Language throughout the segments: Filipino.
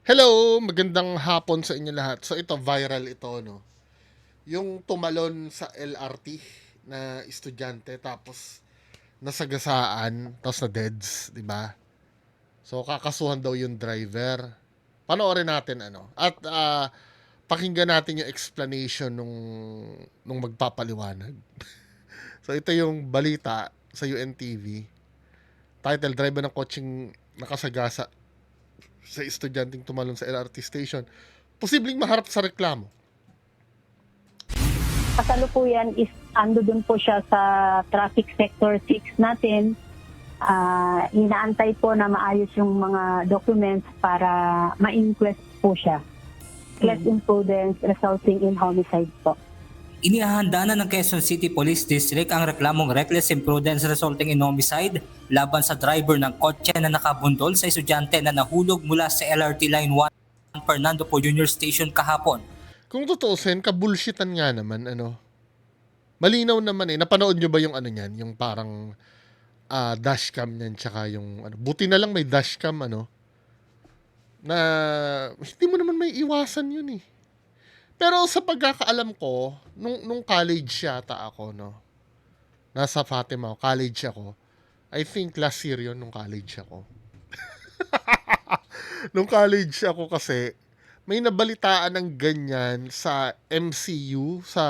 Hello, magandang hapon sa inyo lahat. So ito, viral ito, no? Yung tumalon sa LRT na estudyante tapos nasagasaan, tapos na deads, di ba? So kakasuhan daw yung driver. Panoorin natin ano. At pakinggan natin yung explanation nung magpapaliwanag. So ito yung balita sa UNTV. Title, driver ng coaching nakasagasa sa estudyanteng tumalon sa LRT station. Posibleng maharap sa reklamo. Kasalukuyan is ando dun po siya sa traffic sector 6 natin. Inaantay po na maayos yung mga documents para ma-inquest po siya. Reckless imprudence resulting in homicide po. Inihahanda na ng Quezon City Police District ang reklamong reckless imprudence resulting in homicide laban sa driver ng kotse na nakabundol sa estudyante na nahulog mula sa LRT Line 1 Fernando Po Jr. Station kahapon. Kung tutuusin, kabulshitan nga naman, ano. Malinaw naman eh. Napanood nyo ba yung ano niyan? Yung parang dashcam niyan, tsaka yung, ano. Buti na lang may dashcam, ano. Na, hindi mo naman may iwasan yun eh. Pero sa pagkakaalam ko, nung college yata ako, no. Nasa Fatima, college ako. I think last year yun, nung college ako. Nung college ako kasi, may nabalitaan ng ganyan sa MCU, sa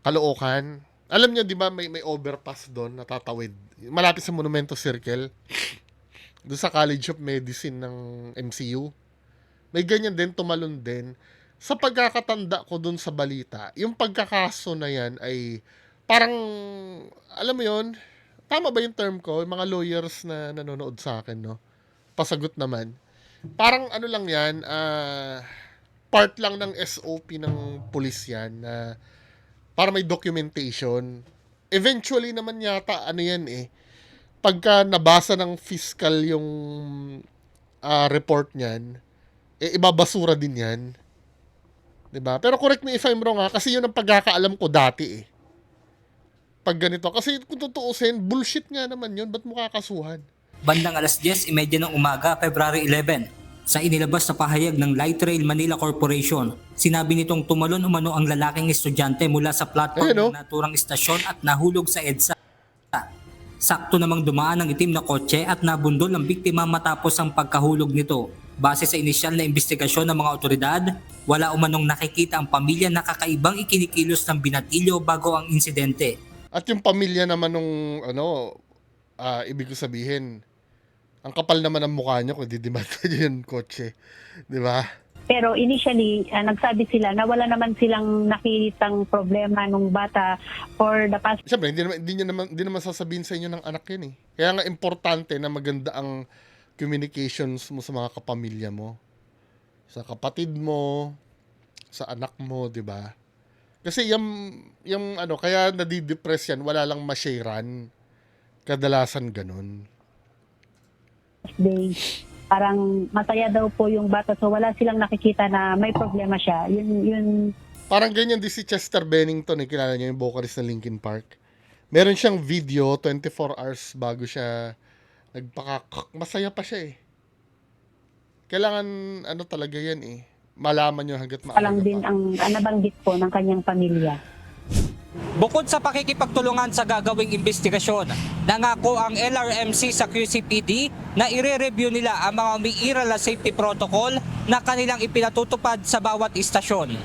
Caloocan. Alam niyo, di ba, may overpass doon, natatawid. Malapit sa Monumento Circle. Doon sa College of Medicine ng MCU. May ganyan din, tumalon din. Sa pagkakatanda ko doon sa balita, yung pagkakaso na yan ay parang, alam mo yon, tama ba yung term ko? Yung mga lawyers na nanonood sa akin, no? Pasagot naman. Parang ano lang yan, part lang ng SOP ng pulis yan na para may documentation. Eventually naman yata, ano yan eh, pagka nabasa ng fiscal yung report niyan, eh, ibabasura din yan. 'Di ba? Pero correct me if I'm wrong ha, kasi yun ang pagkakaalam ko dati eh. Pag ganito. Kasi kung tutuusin, bullshit nga naman yun. Ba't mo kakasuhan? Bandang alas 10:30 ng umaga, February 11, sa inilabas na pahayag ng Light Rail Manila Corporation, sinabi nitong tumalon umano ang lalaking estudyante mula sa platform Ayun, no? ng naturang istasyon at nahulog sa EDSA. Sakto namang dumaan ang itim na kotse at nabundol ang biktima matapos ang pagkahulog nito. Base sa inisyal na investigasyon ng mga otoridad, wala umanong nakikita ang pamilya na kakaibang ikinikilos ng binatilyo bago ang insidente. At yung pamilya naman nung, ano, ibig ko sabihin, ang kapal naman ang mukha nyo kung didimanda nyo yung kotse. Di ba? Pero initially, nagsabi sila na wala naman silang nakitang problema nung bata for the past. Siyempre, hindi naman sasabihin sa inyo ng anak yun eh. Kaya nga importante na maganda ang communications mo sa mga kapamilya mo. Sa kapatid mo, sa anak mo, di ba? Kasi yung ano, kaya nadidepress yan, wala lang ma-sharean. Kadalasan ganun. Day, parang masaya daw po yung bata, so wala silang nakikita na may problema siya. Yun Parang ganyan din si Chester Bennington, eh, kilala niyo yung vocalist ng Linkin Park. Meron siyang video, 24 hours bago siya masaya pa siya eh. Kailangan, ano talaga yan eh, malaman nyo hanggat maaga lang din pa. ang nabanggit po ng kanyang pamilya. Bukod sa pakikipagtulungan sa gagawing investigasyon, nangako ang LRMC sa QCPD na ire-review nila ang mga umiiral na safety protocol na kanilang ipinatutupad sa bawat istasyon.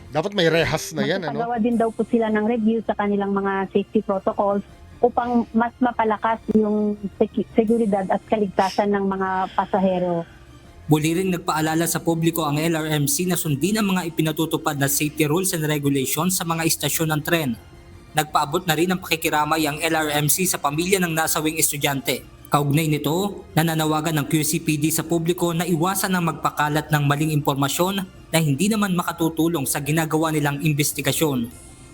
Dapat may rehas na yan, ano? Magsasagawa din daw po sila ng review sa kanilang mga safety protocols upang mas mapalakas yung seguridad at kaligtasan ng mga pasahero. Muli rin nagpaalala sa publiko ang LRMC na sundin ang mga ipinatutupad na safety rules and regulations sa mga istasyon ng tren. Nagpaabot na rin ang pakikiramay ang LRMC sa pamilya ng nasawing estudyante. Kaugnay nito, nananawagan ng QCPD sa publiko na iwasan ang magpakalat ng maling impormasyon na hindi naman makatutulong sa ginagawa nilang investigasyon.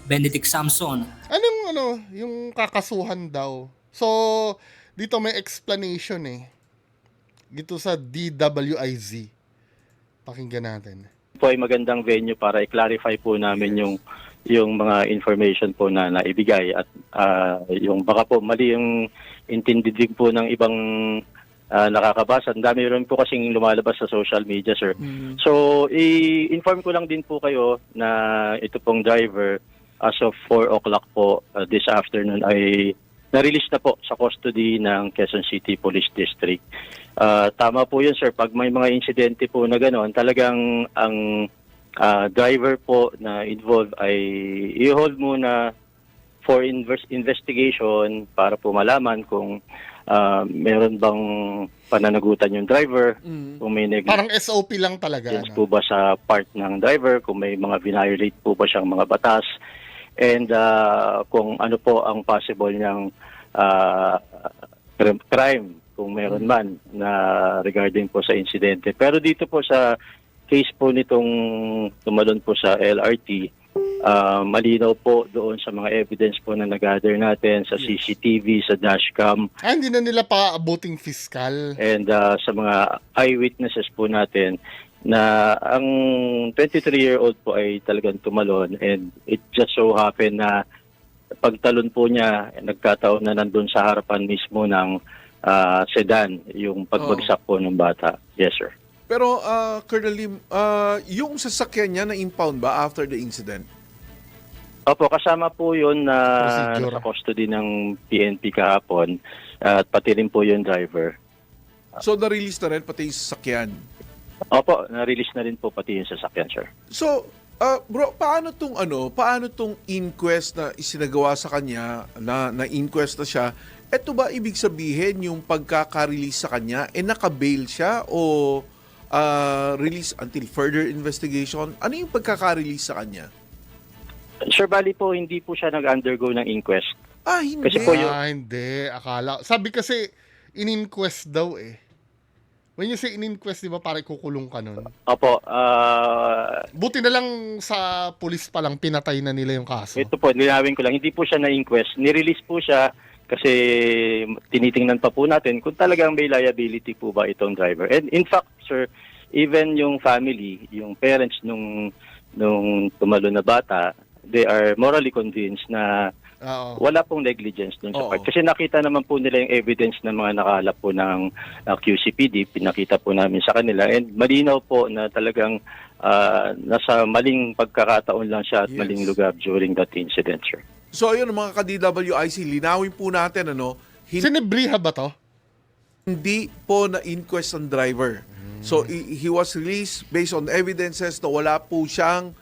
Benedict Samson. Anong ano, yung kakasuhan daw? So, dito may explanation eh. Dito sa DWIZ. Pakinggan natin. Po ay magandang venue para i-clarify po namin yung mga information po na naibigay at yung baka po mali yung intindi din po ng ibang nakakabasa. Ang dami rin po kasing lumalabas sa social media, sir. So, i-inform ko lang din po kayo na ito pong driver as of 4 o'clock po this afternoon ay na-release na po sa custody ng Quezon City Police District. Tama po yun, sir. Pag may mga insidente po na gano'n, talagang ang driver po na involved ay i-hold muna for investigation para po malaman kung meron bang pananagutan yung driver, kung may Parang SOP lang talaga. negligence po ba sa part ng driver, kung may mga violate po ba siyang mga batas, and kung ano po ang possible niyang crime, kung meron man, na regarding po sa insidente. Pero dito po sa case po nitong tumalon po sa LRT, malinaw po doon sa mga evidence po na nag-gather natin sa CCTV, sa dashcam, Hindi na nila pa-abuting fiscal. and sa mga eyewitnesses po natin na ang 23-year-old po ay talagang tumalon, and it just so happened na pagtalon po niya, nagkataon na nandun sa harapan mismo ng sedan yung pagbagsak po ng bata. Yes, sir. Pero, Colonel Lim, yung sasakyan niya na-impound ba after the incident? Opo, kasama po yun na Procedure. sa custody ng PNP kahapon, at pati rin po yung driver. So, na-release na rin pati yung sasakyan. Opo, na-release na rin po pati yung sasakyan, sir. So, bro, paano tong inquest na isinagawa sa kanya, na inquest na siya? Ito ba ibig sabihin yung pagkaka-release sa kanya, naka-bail siya o release until further investigation? Ano yung pagkaka-release sa kanya? Sir, bali po, hindi po siya nag-undergo ng inquest. Hindi. Kasi po yung- Hindi. Akala. Sabi kasi, in-inquest daw eh. When you say in-inquest, di ba, parang kukulong ka nun? Opo, Buti na lang sa pulis pa lang, pinatay na nila yung kaso. ito po, nilawin ko lang, hindi po siya na-inquest. Nirelease po siya kasi tinitingnan pa po natin kung talagang may liability po ba itong driver. And in fact, sir, even yung family, yung parents nung tumalo na bata, they are morally convinced na Oo. wala pong negligence dun sa Oo. part. Kasi nakita naman po nila yung evidence ng mga nakalap po ng QCPD, pinakita po namin sa kanila, and malinaw po na talagang nasa maling pagkakataon lang siya at Yes. maling lugar during that incident, sir. So, ayun, mga ka-DWIC, linawin po natin, Sinebriha ba to? hindi po na-inquest ang driver. So, he was released based on evidences na wala po siyang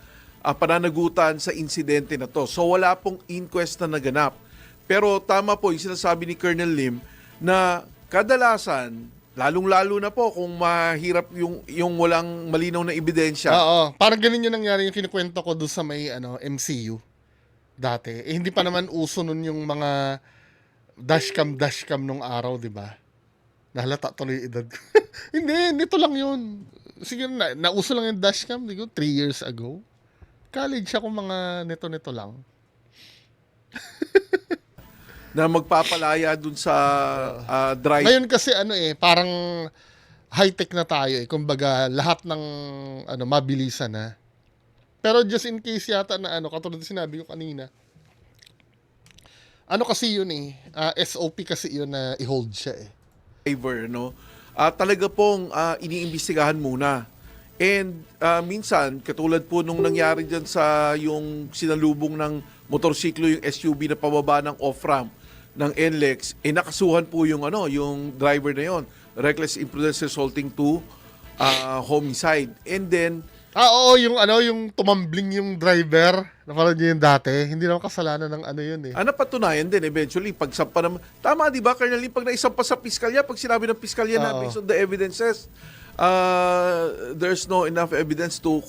pananagutan sa insidente na to. So, wala pong inquest na naganap. Pero tama po yung sinasabi ni Colonel Lim na kadalasan, lalong-lalo na po kung mahirap yung walang malinaw na ebidensya. Oo. Parang ganun yung nangyari yung kinukwento ko doon sa may MCU dati. Hindi pa naman uso nun yung mga dashcam nung araw, di ba? Nahalata tuloy yung edad ko. Hindi, nito lang yun. Siguro nauso lang yung dashcam, siguro 3 years ago. College ako, mga nito lang. Na magpapalaya dun sa drive. Ngayon kasi parang high-tech na tayo eh. Kumbaga, lahat ng mabilisan na. Pero just in case yata na katulad ng sinabi ko kanina, kasi yun eh, SOP kasi yun na i-hold siya eh. Driver, talaga pong iniimbestigahan muna. And minsan, katulad po nung nangyari dyan sa yung sinalubong ng motorsiklo, yung SUV na pababa ng off-ramp ng NLEX, nakasuhan po yung driver na yon, reckless imprudence resulting to homicide. And then, Oo, yung tumambling yung driver, napanood niyo yung dati, hindi naman kasalanan ng yun eh. napatunayan din eventually, pagsampa naman. Tama, di ba, Colonel Lim, pag naisampa sa piskalya, pag sinabi ng piskalya na Oo. based on the evidences, there's no enough evidence to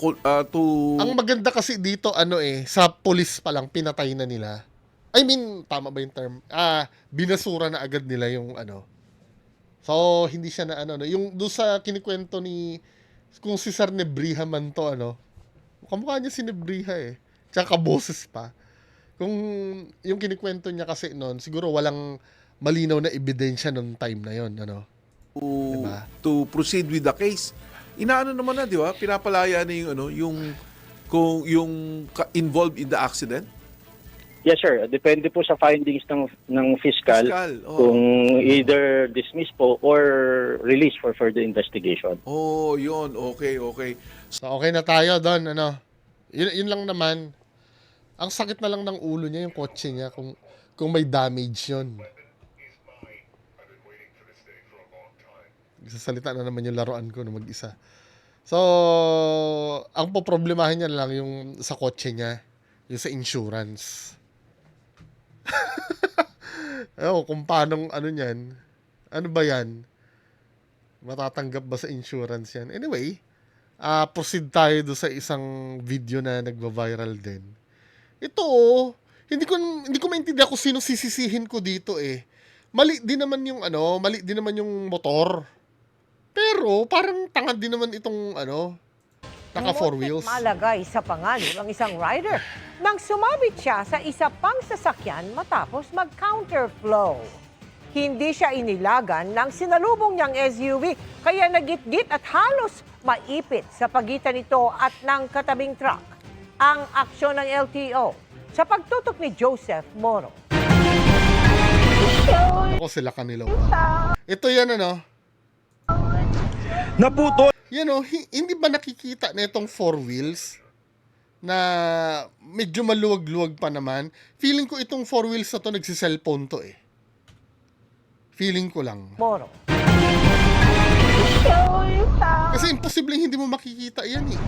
Ang maganda kasi dito, sa police pa lang, pinatay na nila. I mean, tama ba yung term? Binasura na agad nila yung So, hindi siya na yung doon sa kinikwento ni, kung si Sir Nebriha man to, kamukha niya si Nebriha eh. Tsaka kaboses pa. Kung yung kinikwento niya kasi noon, siguro walang malinaw na ebidensya noong time na yon, Diba? to proceed with the case. Inaano naman na, di ba? Pinapalaya na yung involved in the accident. Yes, sir. Depende po sa findings ng fiscal, Fiscal, oo. kung either dismiss po or release for further investigation. Oh, yun. Okay, okay. So, okay na tayo doon, ano. Yun lang naman. Ang sakit na lang ng ulo niya, yung kotse niya, kung may damage yun. Sasalita na naman yung laruan ko na mag-isa. So, ang poproblemahin niya lang yung sa kotse niya, yung sa insurance. Ewan, kung paanong ano niyan, ano ba yan? Matatanggap ba sa insurance yan? Anyway, proceed tayo do sa isang video na nagva-viral din. Ito, hindi ko maintindihan kung sino sisisihin ko dito eh. Mali din naman yung motor. Pero parang tanga din naman itong naka four wheels. Malagay sa panganib ang isang rider nang sumabit siya sa isa pang sasakyan matapos mag-counterflow. Hindi siya inilagan ng sinalubong niyang SUV kaya nagitgit at halos maipit sa pagitan nito at ng katabing truck. Ang aksyon ng LTO sa pagtutok ni Joseph Moro. Ako sila kanila. Ito yan Naputol Yan hindi ba nakikita na itong four wheels na medyo maluwag-luwag pa naman? Feeling ko itong four wheels na to nagsiselfone to eh. Feeling ko lang. Moro. Kasi imposibleng hindi mo makikita yan eh.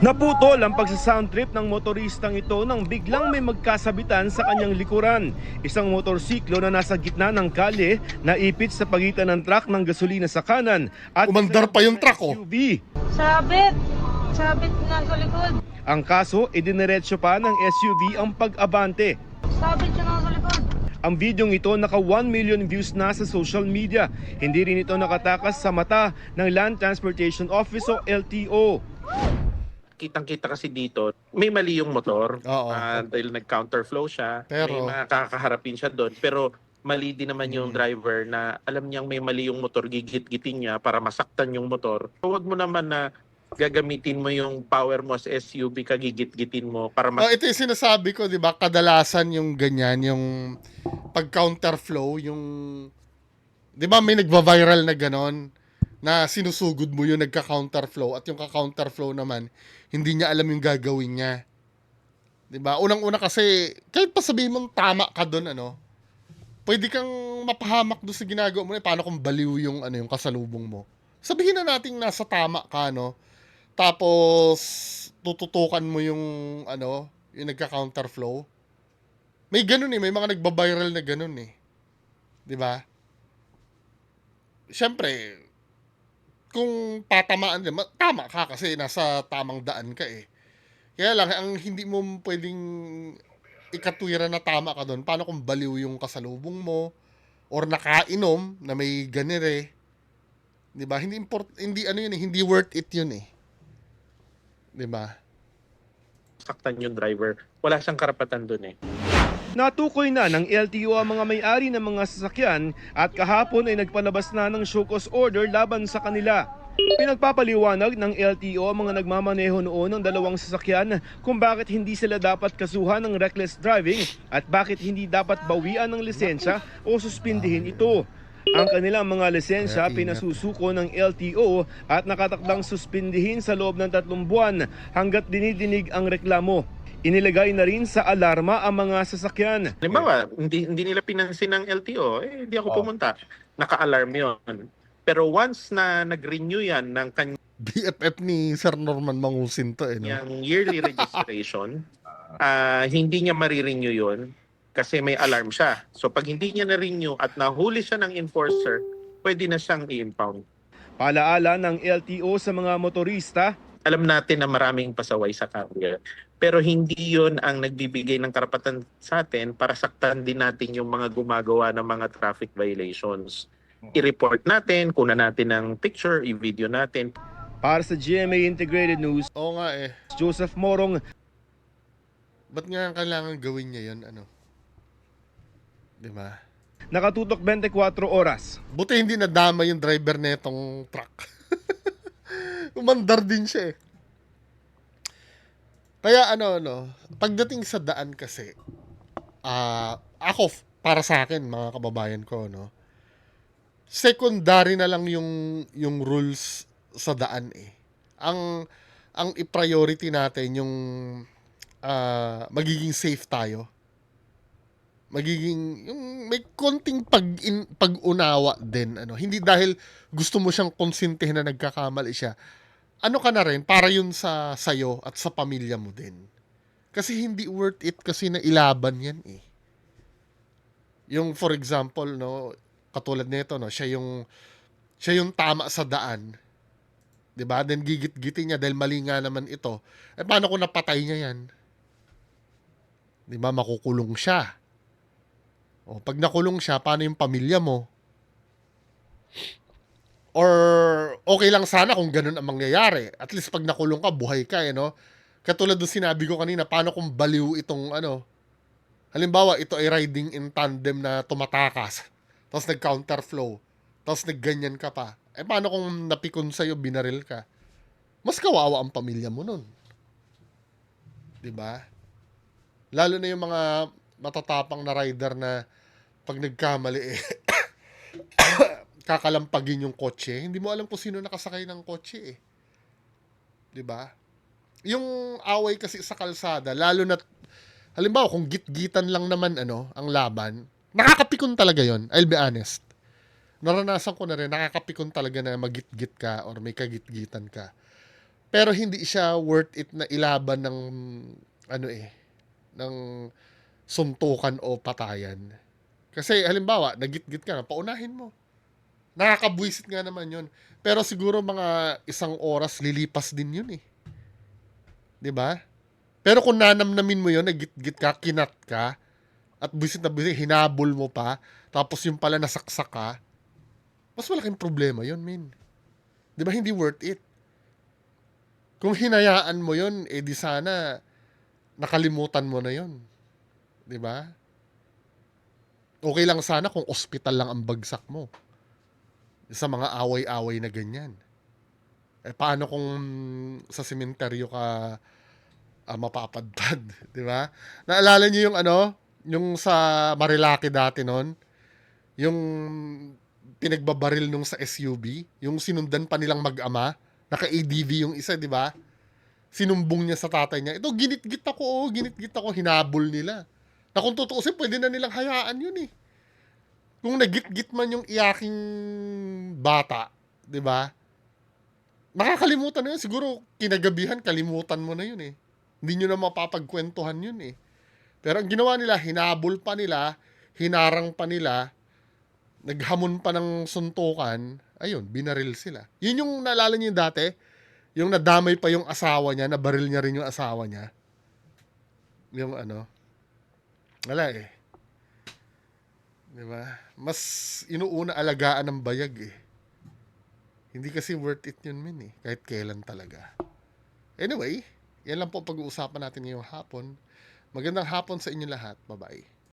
Naputol ang pagsasound trip ng motoristang ito nang biglang may magkasabitan sa kanyang likuran. Isang motorsiklo na nasa gitna ng kalye na ipit sa pagitan ng truck ng gasolina sa kanan at Umandar pa yung truck SUV. Sabit na sa likod. Ang kaso, idiniretso pa ng SUV ang pag-abante. Sabit siya na sa likod. Ang videong ito naka 1 million views na sa social media. Hindi rin ito nakatakas sa mata ng Land Transportation Office o LTO. Kitang-kita kasi dito, may mali yung motor. Oo. Dahil nag-counterflow siya, Pero- may makakaharapin siya doon. Pero mali din naman yung driver na alam niyang may mali yung motor, gigit-gitin niya para masaktan yung motor. Huwag mo naman na gagamitin mo yung power mo sa SUV, kagigit-gitin mo para Ito yung sinasabi ko, di ba? Kadalasan yung ganyan, yung pag-counterflow, yung... Di ba may nagva-viral na ganon, na sinusugod mo yung nagka-counterflow at yung ka-counterflow naman, hindi niya alam yung gagawin niya. Di ba? Unang-una kasi, kahit pa sabihin mong tama ka doon, pwede kang mapahamak doon sa ginagawa mo. Paano kung baliw yung, yung kasalubong mo? Sabihin na nating nasa tama ka, tapos tututukan mo yung yung nagka-counterflow. May ganun may mga nagba-viral na ganun 'Di ba? Siyempre, kung tatamaan din, tama ka kasi nasa tamang daan ka Kaya lang, ang hindi mo pwedeng ikatwira na tama ka doon, paano kung baliw yung kasalubong mo or nakainom na may ganire? 'Di ba? Hindi hindi worth it yun 'Di ba? masaktan yung driver. Wala siyang karapatan doon Natukoy na ng LTO ang mga may-ari ng mga sasakyan at kahapon ay nagpalabas na ng show cause order laban sa kanila. Pinagpapaliwanag ng LTO ang mga nagmamaneho noon ng dalawang sasakyan kung bakit hindi sila dapat kasuhan ng reckless driving at bakit hindi dapat bawian ng lisensya o suspindihin ito. Ang kanilang mga lisensya pinasusuko ng LTO at nakatakdang suspindihin sa loob ng 3 buwan hanggat dinidinig ang reklamo. Inilagay na rin sa alarma ang mga sasakyan. Halimbawa, hindi nila pinansin ng LTO, hindi ako pumunta. Naka-alarm yun. Pero once na nag-renew yan ng BFF ni Sir Norman Mangusin to kanyang yearly registration, hindi niya marirenew yun kasi may alarm siya. So pag hindi niya na-renew at nahuli siya ng enforcer, pwede na siyang i-impound. Paalaala ng LTO sa mga motorista, Alam natin na maraming pasaway sa carrier, pero hindi yon ang nagbibigay ng karapatan sa atin para saktan din natin yung mga gumagawa ng mga traffic violations. I-report natin, kunan natin ng picture, i-video natin. para sa GMA Integrated News, Oo nga Joseph Morong. Ba't nga kailangan gawin niya yun, 'Di ba? Nakatutok 24 oras. Buti hindi nadama yung driver netong truck. Umandar din siya Kaya pagdating sa daan kasi, para sa akin, mga kababayan ko, no, secondary na lang yung rules sa daan eh. Ang i-priority natin yung magiging safe tayo. Magiging yung may konting pag-unawa din, ano. Hindi dahil gusto mo siyang konsintihin na nagkakamali siya. Ano ka na rin para yun sa sayo at sa pamilya mo din. Kasi hindi worth it kasi na ilaban yan eh. Yung for example, no, katulad nito, no, siya yung tama sa daan. 'Di ba? Then gigit-gitin niya dahil mali nga naman ito. Eh paano kung napatay niya 'yan? 'Di ba, makukulong siya. O pag nakulong siya, paano yung pamilya mo? Or okay lang sana kung ganun ang mangyayari. At least pag nakulong ka, buhay ka eh, no? Katulad ng sinabi ko kanina, paano kung baliw itong ano? Halimbawa, ito ay riding in tandem na tumatakas. Tapos nag-counterflow. Tapos nagganyan ka pa. Eh paano kung napikon sa'yo, binaril ka? Mas kawawa ang pamilya mo nun. 'Di ba? Lalo na yung mga matatapang na rider na pag nagkamali eh, kakalampagin yung kotse. Hindi mo alam kung sino nakasakay ng kotse eh. 'Di ba? Yung away kasi sa kalsada, lalo na halimbawa kung git-gitan lang naman ang laban, nakakapikon talaga 'yon. I'll be honest. Naranasan ko na rin, nakakapikon talaga na magit-git ka or may kagit-gitan ka. Pero hindi siya worth it na ilaban ng ng suntukan o patayan. Kasi halimbawa, nagit-git ka na, paunahin mo. Nakakabwisit nga naman 'yon. Pero siguro mga 1 oras lilipas din 'yun eh. 'Di ba? Pero kung nanamnamin mo 'yon, nagit-git ka, kinat ka, at buwisit na buwisit, hinabol mo pa, tapos yung pala nasaksak ka, mas malaking problema 'yon, men. 'Di ba hindi worth it? Kung hinayaan mo 'yon, eh di sana nakalimutan mo na 'yon. 'Di ba? Okay lang sana kung ospital lang ang bagsak mo. Sa mga away-away na ganyan. Eh paano kung sa sementeryo ka mapapadpad, 'di ba? Naalala niyo yung sa Marilaki dati noon, yung pinagbabaril nung sa SUV, yung sinundan pa nilang mag-ama, naka-ADV yung isa, 'di ba? Sinumbong niya sa tatay niya, ito ginit-git ako, hinabol nila. Na kung tutuusin, pwede na nilang hayaan yun eh. Kung nagit-git man yung iyaking bata, 'di ba? Nakakalimutan na yun. Siguro kinagabihan, kalimutan mo na yun eh. Hindi nyo na mapapagkwentuhan yun eh. Pero ang ginawa nila, hinabol pa nila, hinarang pa nila, naghamon pa ng suntukan, ayun, binaril sila. Yun yung naalala niyo dati, yung nadamay pa yung asawa niya, nabaril niya rin yung asawa niya. Yung wala eh. 'Di ba? Mas inuuna alagaan ng bayag eh. Hindi kasi worth it yun, men eh. Kahit kailan talaga. Anyway, yan lang po pag-uusapan natin ngayong hapon. Magandang hapon sa inyo lahat. Bye-bye.